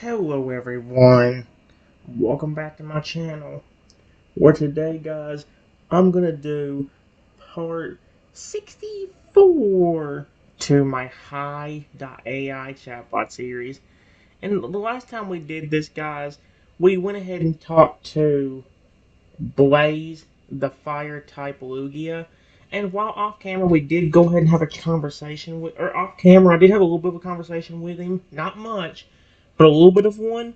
Hello everyone, welcome back to my channel, where today guys, I'm gonna do part 64 to my Hi.Ai chatbot series. And the last time we did this guys, we went ahead and talked to Blaze, the fire type Lugia. And while off camera we did go ahead and have a conversation with, or off camera I did have a little bit of a conversation with him, not much, but a little bit of one.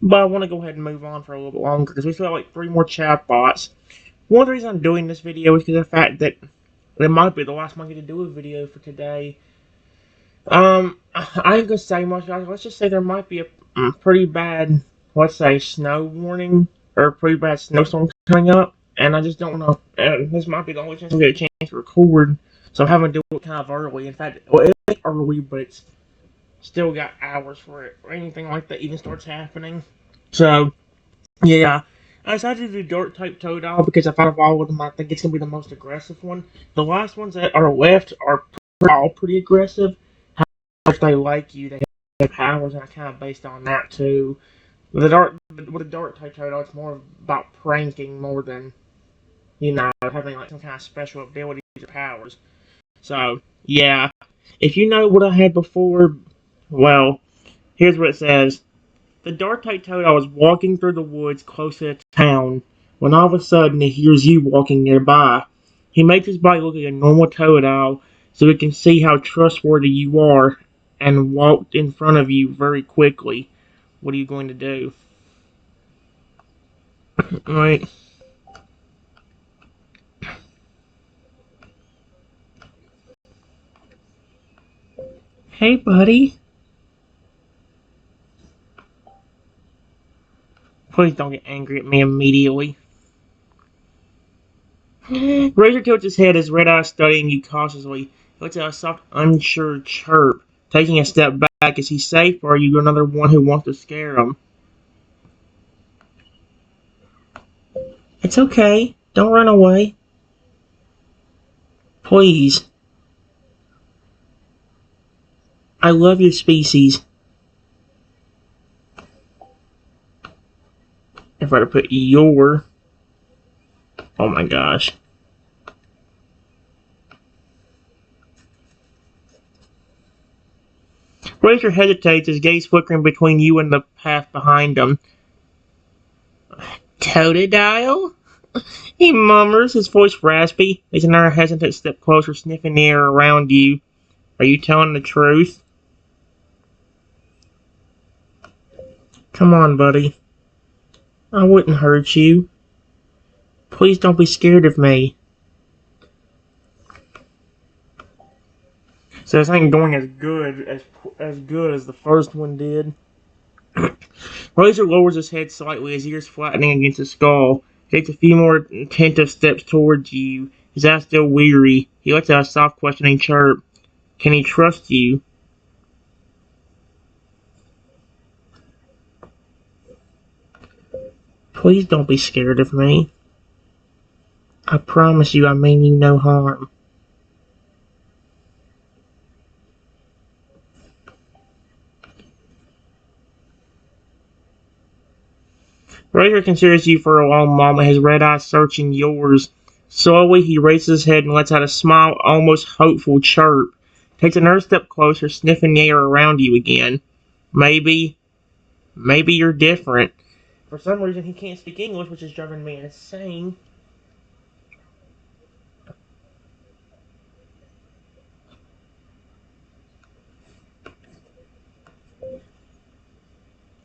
But I want to go ahead and move on for a little bit longer because we still have like 3 more chatbots. One of the reasons I'm doing this video is because of the fact that it might be the last time I get to do a video for today. I ain't gonna say much, guys. Let's just say there might be a pretty bad, let's say, snow warning or a pretty bad snowstorm coming up, and I just don't know. This might be the only chance we get a chance to record, so I'm having to do it kind of early. In fact, well, it's early, but it's still got hours for it or anything like that even starts happening. So, yeah. I decided to do Dark type Totodile because if out of all of them, I think it's going to be the most aggressive one. The last ones that are left are all pretty aggressive. How much they like you, they have powers, and I kind of based on that too. With the Dark type Totodile, it's more about pranking more than, having like some kind of special abilities or powers. So, yeah. If you know what I had before, well, here's what it says. The dark-type Totodile was walking through the woods close to the town when all of a sudden he hears you walking nearby. He makes his body look like a normal Totodile so he can see how trustworthy you are and walked in front of you very quickly. What are you going to do? Alright. Hey, buddy. Please don't get angry at me immediately. Razor tilts his head as Red-Eye studying you cautiously. He lets out a soft, unsure chirp. Taking a step back, is he safe, or are you another one who wants to scare him? It's okay. Don't run away. Please. I love your species. If I were to put your... Oh my gosh. Razor hesitates, his gaze flickering between you and the path behind him. Totodile? He murmurs, his voice raspy. He's another hesitant step closer, sniffing the air around you. Are you telling the truth? Come on, buddy. I wouldn't hurt you. Please don't be scared of me. So this ain't going as good as the first one did. Razor lowers his head slightly, his ears flattening against his skull. He takes a few more attentive steps towards you, his eyes still weary. He lets out a soft, questioning chirp. Can he trust you? Please don't be scared of me. I promise you I mean you no harm. Razor considers you for a long moment, his red eyes searching yours. Slowly, he raises his head and lets out a smile, almost hopeful chirp. Takes another step closer, sniffing the air around you again. Maybe you're different. For some reason, he can't speak English, which is driving me insane.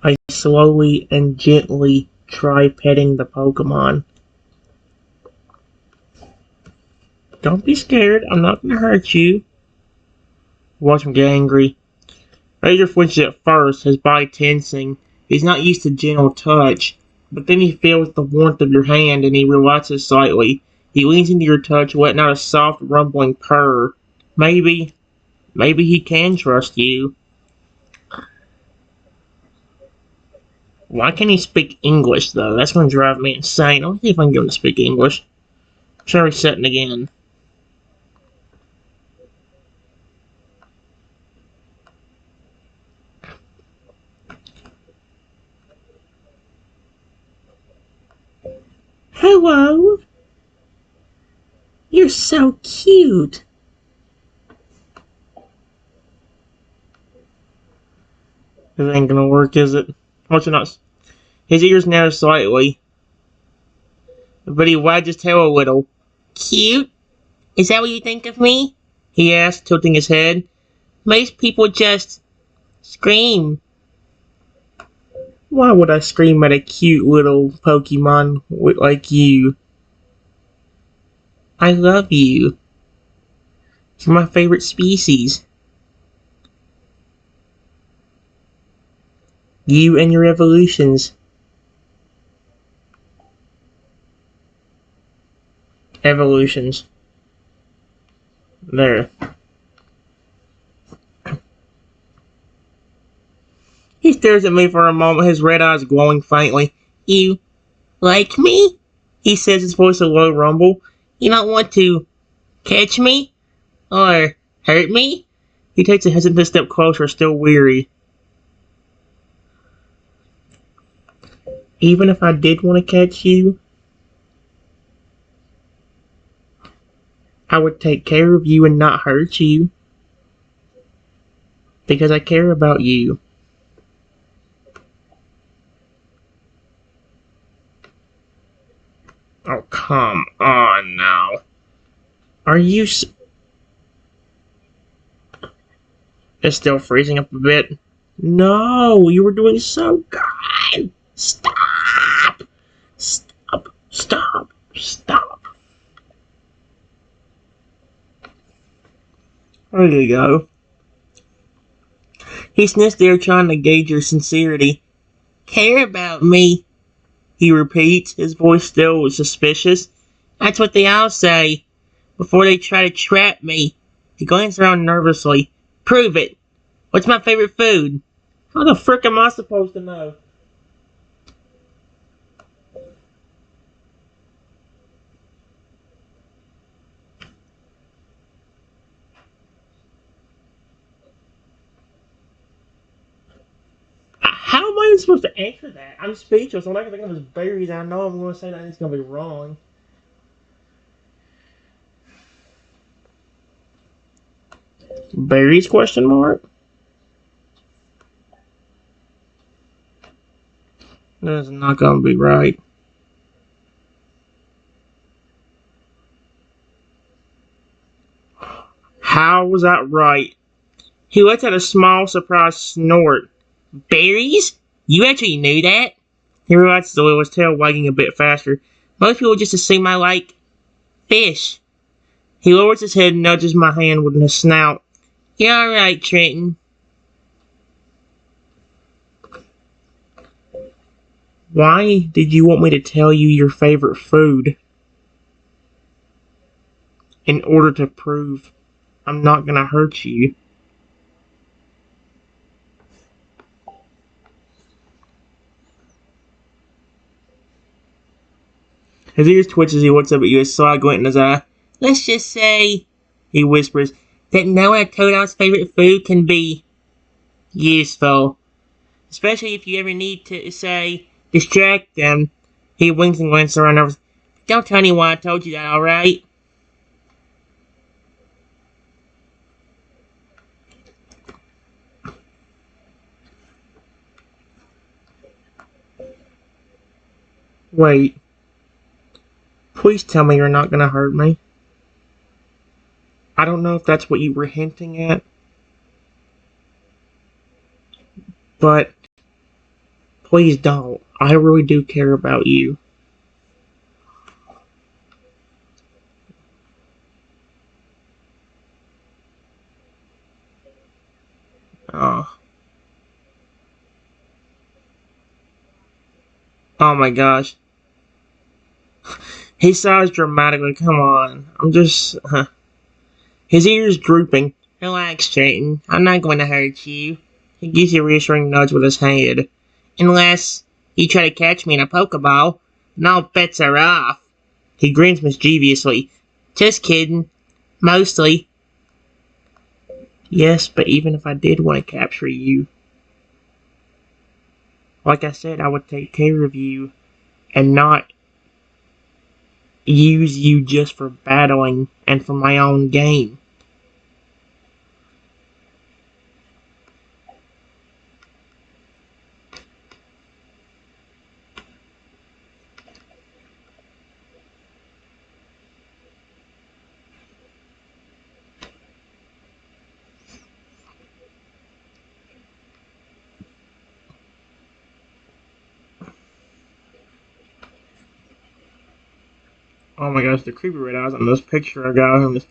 I slowly and gently try petting the Pokemon. Don't be scared, I'm not gonna hurt you. Watch him get angry. Razor flinches at first, his body tensing. He's not used to gentle touch, but then he feels the warmth of your hand and he relaxes slightly. He leans into your touch, letting out a soft, rumbling purr. Maybe he can trust you. Why can't he speak English, though? That's going to drive me insane. Let me see if I can get him to speak English. Try resetting again. Hello. You're so cute. This ain't gonna work, is it? Watch it not. His ears narrow slightly, but he wagged his tail a little. Cute? Is that what you think of me? He asked, tilting his head. Most people just scream. Why would I scream at a cute little Pokemon like you? I love you. You're my favorite species. You and your evolutions. Evolutions. There. He stares at me for a moment, his red eyes glowing faintly. You like me? He says, his voice a low rumble. You don't want to catch me? Or hurt me? He takes a hesitant step closer, still weary. Even if I did want to catch you, I would take care of you and not hurt you. Because I care about you. Oh, come on now. Are you It's still freezing up a bit. No, you were doing so good. Stop. Stop. Stop. Stop. There you go. He sniffs there, trying to gauge your sincerity. Care about me, he repeats, his voice still suspicious. That's what they all say before they try to trap me. He glances around nervously. Prove it. What's my favorite food? How the frick am I supposed to know? How am I supposed to answer that? I'm speechless. I'm not going to think of his berries. I know I'm going to say that and it's going to be wrong. Berries, question mark? That's not going to be right. How was that right? He lets out a small, surprised snort. Berries? You actually knew that? He realizes the his tail wagging a bit faster. Most people just assume I like fish. He lowers his head and nudges my hand with his snout. You're alright, Trenton. Why did you want me to tell you your favorite food? In order to prove I'm not gonna hurt you. His ears twitch as he looks up at you, a sly glint in his eye. Let's just say, he whispers, that knowing a Totodile's favorite food can be useful. Especially if you ever need to, say, distract them. He winks and glances around over. Don't tell anyone I told you that, alright? Wait. Please tell me you're not gonna hurt me. I don't know if that's what you were hinting at. But please don't. I really do care about you. Oh. Oh my gosh. He sighs dramatically. Come on. I'm just... His ears drooping. Relax, Trenton. I'm not going to hurt you. He gives you a reassuring nudge with his hand. Unless you try to catch me in a Pokeball, and all bets are off. He grins mischievously. Just kidding. Mostly. Yes, but even if I did want to capture you, like I said, I would take care of you and not use you just for battling and for my own game. Oh my gosh, the creepy red eyes on this picture I got him.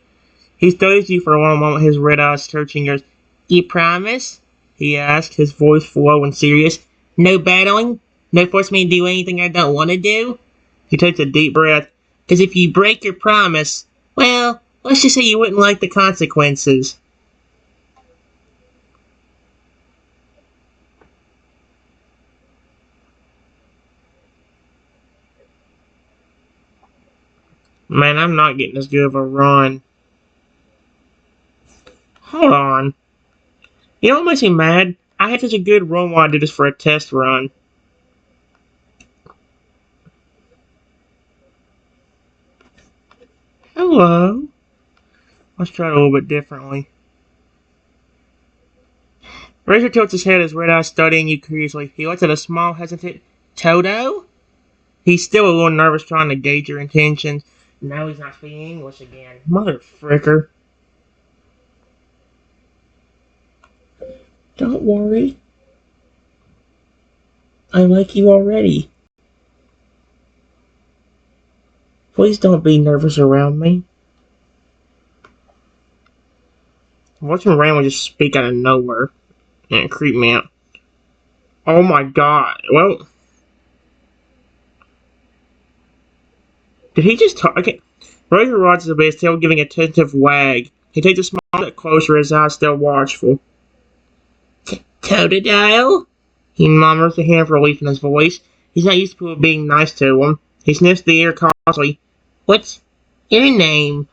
He studies you for a long moment, his red eyes searching yours. You promise? He asked, his voice low and serious. No battling? No force me to do anything I don't want to do? He takes a deep breath. Because if you break your promise, well, let's just say you wouldn't like the consequences. Man, I'm not getting as good of a run. Hold on. You know what makes me mad? I had such a good run while I did this for a test run. Hello. Let's try it a little bit differently. Razor tilts his head, his red eyes studying you curiously. He lets out a small, hesitant, Toto? He's still a little nervous trying to gauge your intentions. Now he's not speaking English again. Mother fricker. Don't worry. I like you already. Please don't be nervous around me. Watching Randall just speak out of nowhere and it creeped me out. Oh my god. Well, did he just talk? Okay. Razor rides a bit, his tail giving a tentative wag. He takes a small step closer, his eyes still watchful. Totodile? He murmurs, a hand of relief in his voice. He's not used to people being nice to him. He sniffs the air cautiously. What's your name?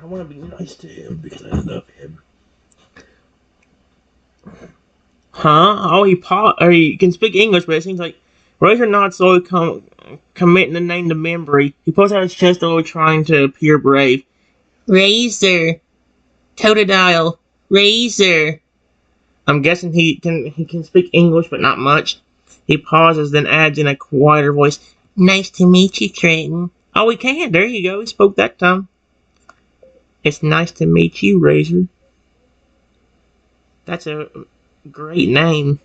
I want to be nice to him because I love him. Huh? Oh, he can speak English, but it seems like Razor nods slowly, committing the name to memory. He pulls out his chest, although trying to appear brave. Razor. Totodile. Razor. I'm guessing he can speak English, but not much. He pauses, then adds in a quieter voice, Nice to meet you, Trenton. Oh, he can. There you go. He spoke that time. It's nice to meet you, Razor. That's a great name.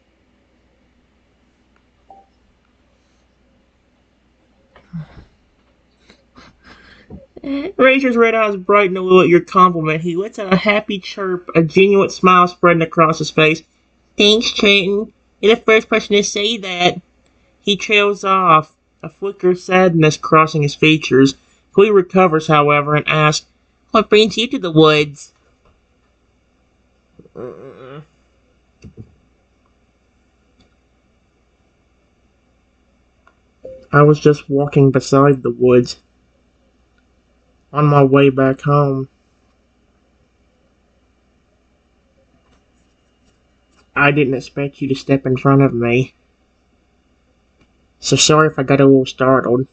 Razor's red eyes brighten a little at your compliment. He lets out a happy chirp, a genuine smile spreading across his face. Thanks, Trenton. You're the first person to say that. He trails off, a flicker of sadness crossing his features. He recovers, however, and asks, What brings you to the woods? I was just walking beside the woods on my way back home. I didn't expect you to step in front of me. So sorry if I got a little startled.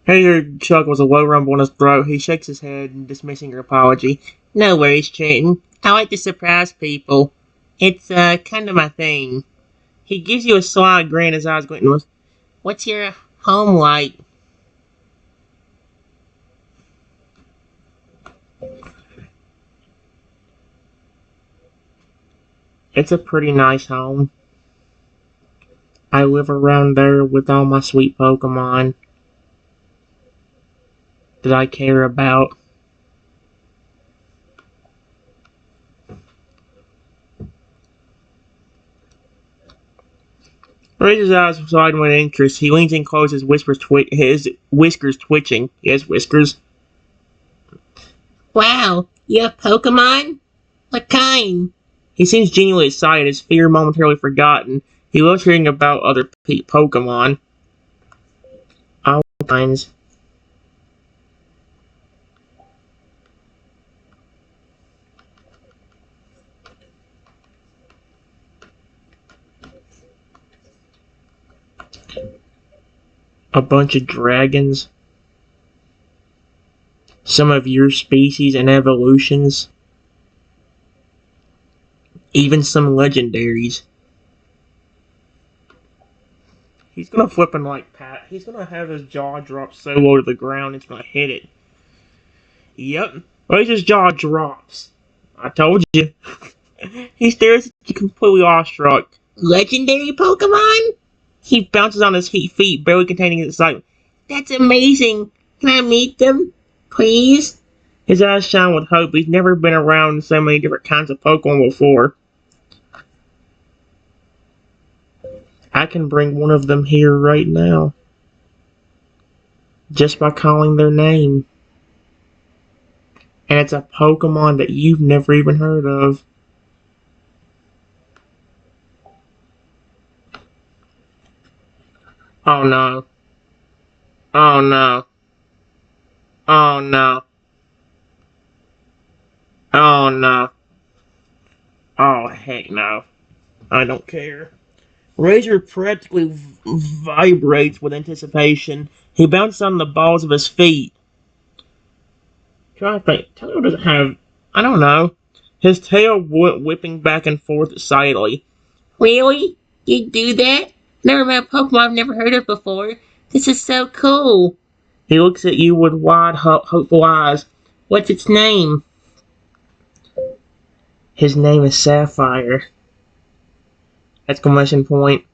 Hayward chuckles, a low rumble in his throat. He shakes his head, dismissing your apology. No worries, Trenton. I like to surprise people. It's, kind of my thing. He gives you a sly grin, his eyes glinting with, What's your home like? It's a pretty nice home. I live around there with all my sweet Pokemon that I care about. Razor's eyes widen with interest. He leans in close, his whiskers twitching. He has whiskers. Wow, you have Pokemon? What kind? He seems genuinely excited, his fear momentarily forgotten. He loves hearing about other Pokemon. All kinds. a bunch of dragons, some of your species and evolutions, even some legendaries. He's gonna flip and like pat. He's gonna have his jaw drop so low to the ground it's gonna hit it. Yep. Well, his jaw drops. I told you. He stares at you completely awestruck. Legendary Pokemon? He bounces on his feet, barely containing his excitement. That's amazing. Can I meet them, please? His eyes shine with hope. He's never been around so many different kinds of Pokemon before. I can bring one of them here right now. Just by calling their name. And it's a Pokemon that you've never even heard of. Oh no. Oh no. Oh no. Oh no. Oh heck no. I don't care. Razor practically vibrates with anticipation. He bounces on the balls of his feet. Try to think. Toto doesn't have. I don't know. His tail whipping back and forth excitedly. Really? You do that? Never met a Pokemon I've never heard of before. This is so cool. He looks at you with wide, hopeful eyes. What's its name? His name is Sapphire. Exclamation point.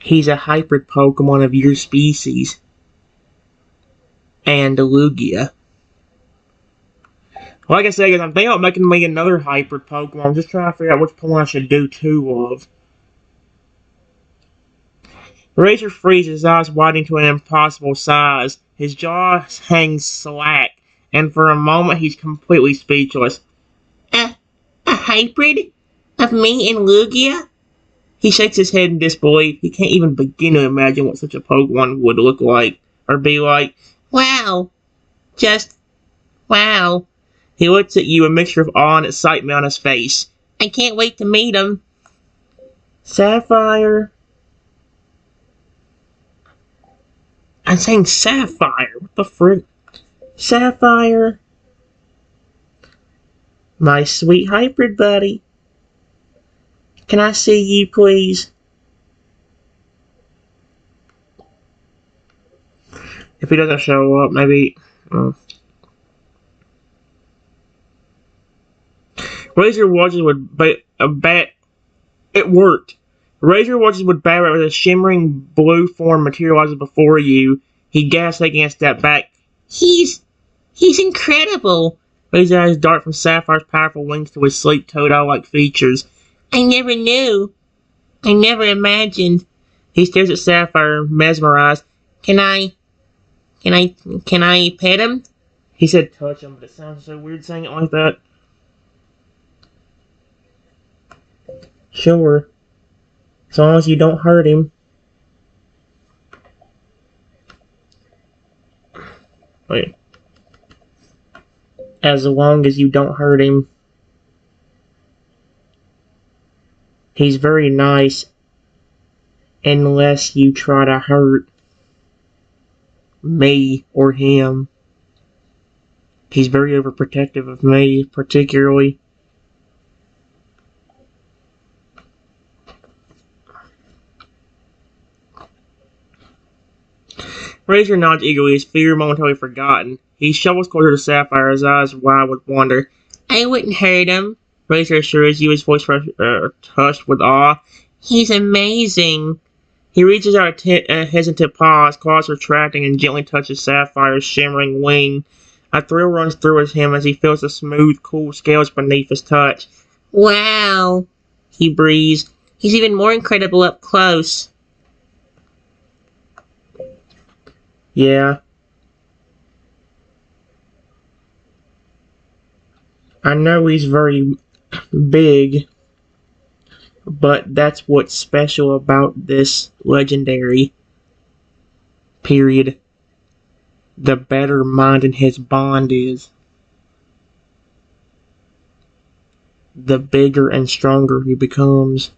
He's a hybrid Pokemon of your species. And Lugia. Like I said, guys, I'm thinking about making me another hybrid Pokemon. I'm just trying to figure out which Pokemon I should do two of. Razor freezes, his eyes widening to an impossible size. His jaw hangs slack, and for a moment he's completely speechless. A hybrid? Of me and Lugia? He shakes his head in disbelief. He can't even begin to imagine what such a Pokemon would look like, or be like. Wow. Just, wow. He looks at you, a mixture of awe and excitement on his face. I can't wait to meet him. Sapphire. I'm saying Sapphire. What the frick? Sapphire. My sweet hybrid buddy. Can I see you, please? If he doesn't show up, maybe. Razor watches would bat. It worked. Razor watches would bat as a shimmering blue form materializes before you. He gasps, taking a step back. He's incredible. Razor's eyes dart from Sapphire's powerful wings to his sleek Totodile-like features. I never knew. I never imagined. He stares at Sapphire, mesmerized. Can I pet him? He said touch him, but it sounds so weird saying it like that. Sure. As long as you don't hurt him. Wait. As long as you don't hurt him. He's very nice. Unless you try to hurt me or him. He's very overprotective of me, particularly. Razor nods eagerly, his fear momentarily forgotten. He shovels closer to Sapphire, his eyes wide with wonder. I wouldn't hurt him, Razor assures you, his voice hushed with awe. He's amazing. He reaches out a hesitant paw, his claws retracting, and gently touches Sapphire's shimmering wing. A thrill runs through him as he feels the smooth, cool scales beneath his touch. Wow, he breathes. He's even more incredible up close. Yeah. I know he's very big, but that's what's special about this legendary. Period. The better mind in his bond is, the bigger and stronger he becomes.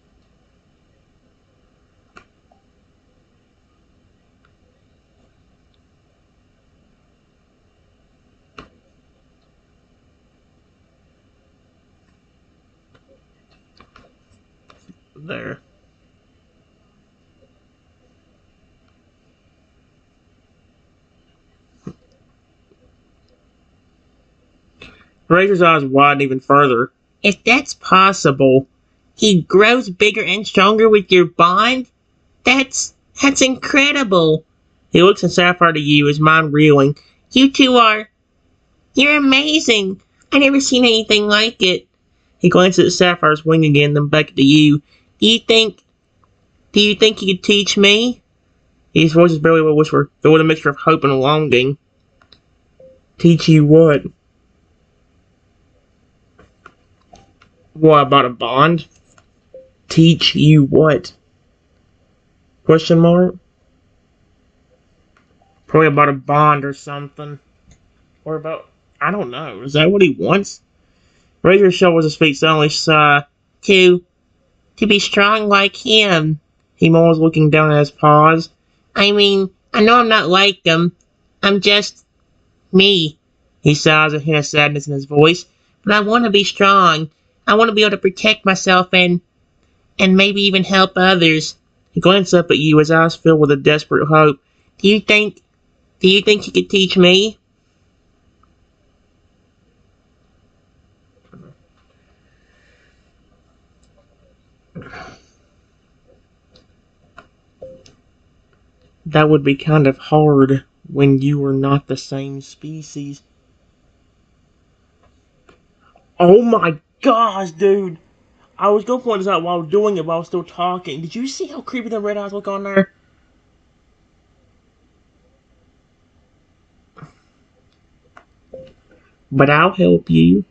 there. Razor's eyes widen even further. If that's possible, he grows bigger and stronger with your bond? That's incredible. He looks in Sapphire to you, his mind reeling. You're amazing. I never seen anything like it. He glances at Sapphire's wing again, then back to you. Do you think you could teach me? His voice is barely a whisper, but with a mixture of hope and longing. Teach you what? What, about a bond? Teach you what? Question mark? Probably about a bond or something. Or about, I don't know. Is that what he wants? Razor shovels his feet suddenly, to be strong like him. He moans, looking down at his paws. I mean, I know I'm not like him. I'm just me. He sighs, a hint of sadness in his voice. But I want to be strong. I want to be able to protect myself and maybe even help others. He glances up at you, his eyes filled with a desperate hope. Do you think you could teach me? That would be kind of hard when you were not the same species. Oh my gosh, dude! I was gonna point this out while doing it, but I was still talking. Did you see how creepy the red eyes look on there? But I'll help you.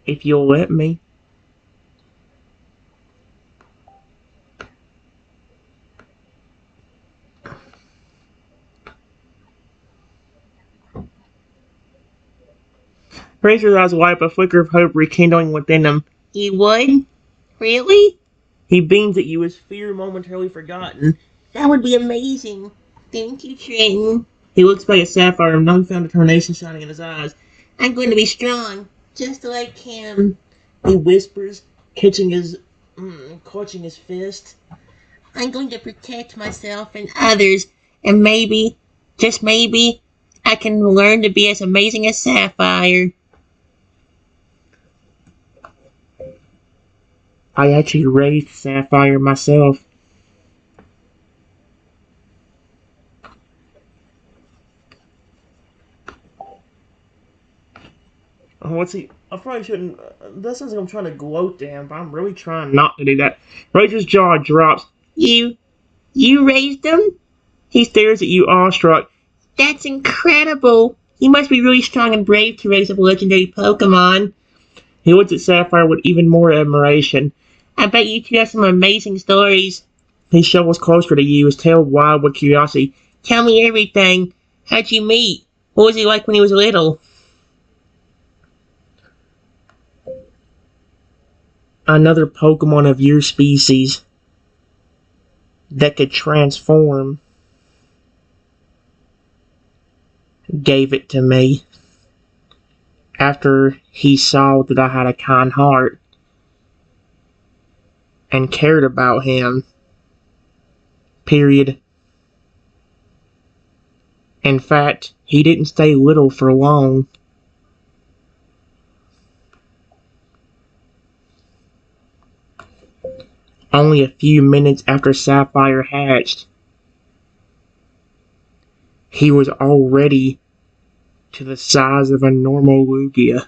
If you'll let me. Razor's eyes light up, a flicker of hope rekindling within him. You would? Really? He beams at you, his fear momentarily forgotten. That would be amazing. Thank you, Trenton. He looks back at Sapphire, and newfound determination shining in his eyes. I'm going to be strong, just like him. He whispers, clutching his fist. I'm going to protect myself and others, and maybe, just maybe, I can learn to be as amazing as Sapphire. I actually raised Sapphire myself. What's he? I probably shouldn't. That sounds like I'm trying to gloat to him, but I'm really trying not to do that. Razor's jaw drops. You raised him? He stares at you, awestruck. That's incredible. You must be really strong and brave to raise a legendary Pokemon. He looks at Sapphire with even more admiration. I bet you two have some amazing stories. He shovels closer to you, his tail wide with curiosity. Tell me everything. How'd you meet? What was he like when he was little? Another Pokemon of your species that could transform gave it to me after he saw that I had a kind heart and cared about him. Period. In fact, he didn't stay little for long. Only a few minutes after Sapphire hatched, he was already to the size of a normal Lugia.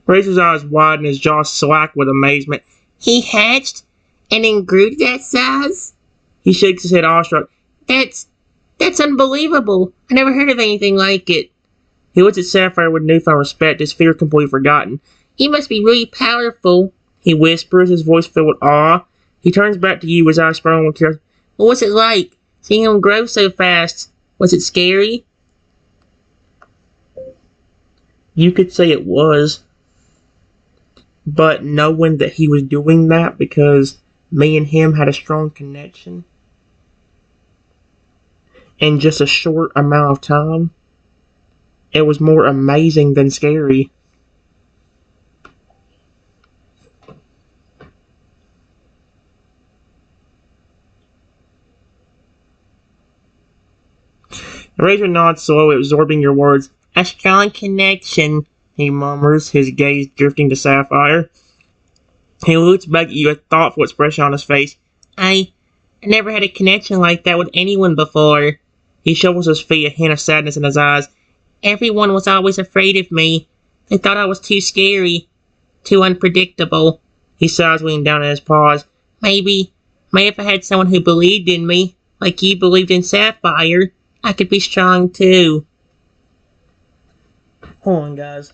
Razor's eyes wide and his jaw slack with amazement. He hatched and then grew to that size? He shakes his head awestruck. That's unbelievable. I never heard of anything like it. He looks at Sapphire with newfound respect, his fear completely forgotten. He must be really powerful, he whispers, his voice filled with awe. He turns back to you, his eyes sparkling with curiosity. What was it like, seeing him grow so fast? Was it scary? You could say it was. But knowing that he was doing that because me and him had a strong connection, in just a short amount of time. It was more amazing than scary. Razor nods slowly, absorbing your words. A strong connection, he murmurs, his gaze drifting to Sapphire. He looks back at you, a thoughtful expression on his face. I never had a connection like that with anyone before. He shovels his feet, a hint of sadness in his eyes. Everyone was always afraid of me. They thought I was too scary, too unpredictable. He sighs, leaning down in his paws. Maybe if I had someone who believed in me, like you believed in Sapphire, I could be strong too. Hold on, guys.